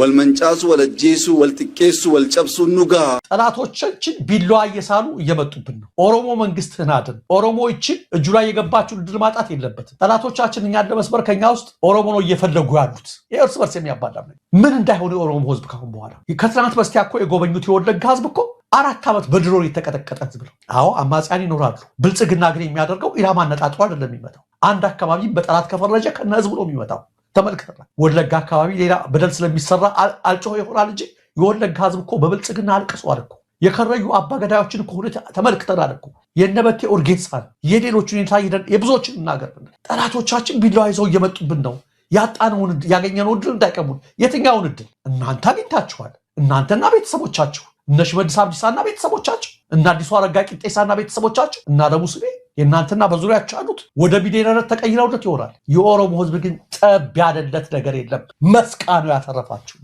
ወልመንጫሱ ወለጄሱ ወልጥቄሱ ወልጨብሱ ኑጋ ጠላቶቻችን ቢላዋ እየሳሉ እየመጡብን ነው። ኦሮሞ መንግስትህን አድን። ኦሮሞዎችን እጁ ላይ የገባችውን ድል ማጣት የለበትም። ጠላቶቻችን እኛን ለመስበር ከኛ ውስጥ ኦሮሞ ነው እየፈለጉ ያሉት። የእርስ በርስ የሚያባላም ነው። ምን እንዳይሆን የኦሮሞ ህዝብ ካሁን በኋላ ከትናንት በስቲያ እኮ የጎበኙት የወለጋ ህዝብ እኮ 4 ዓመት በድሮን የተቀጠቀጠ ህዝብ ነው። አዎ አማጽያን ይኖራሉ። ብልጽግና ግን የሚያደርገው ኢላማ አነጣጥሮ አይደለም የሚመታው። አንድ አካባቢ በጠላት ከፈረጀ ከነ ህዝቡ ነው የሚመታው። ተመልከተና ወለጋ አካባቢ ሌላ በደል ስለሚሰራ አልጮህ ይሆናል እንጂ የወለጋ ህዝብ እኮ በብልጽግና አልቅሷል እኮ። የከረዩ አባገዳዮችን እኮ ሁኔታ ተመልክተናል እኮ። የነበቴ ኦርጌሳን የሌሎችን ሁኔታ የብዙዎችን እናገር። ጠላቶቻችን ቢላዋ ይዘው እየመጡብን ነው። ያጣነውን ያገኘነውን ድል እንዳይቀሙን። የትኛውን ድል? እናንተ አግኝታችኋል። እናንተና ቤተሰቦቻችሁ እነ ሽመልስ አብዲሳና ቤተሰቦቻቸው እና አዲሱ አረጋ ቂጤሳና ቤተሰቦቻቸው እና ለሙስሌ የእናንተና በዙሪያቸው ያሉት ወደ ቢሊየነርነት ተቀይረውለት ይሆናል። የኦሮሞ ህዝብ ግን ጠብ ያለለት ነገር የለም። መስቃኑ ያተረፋችሁ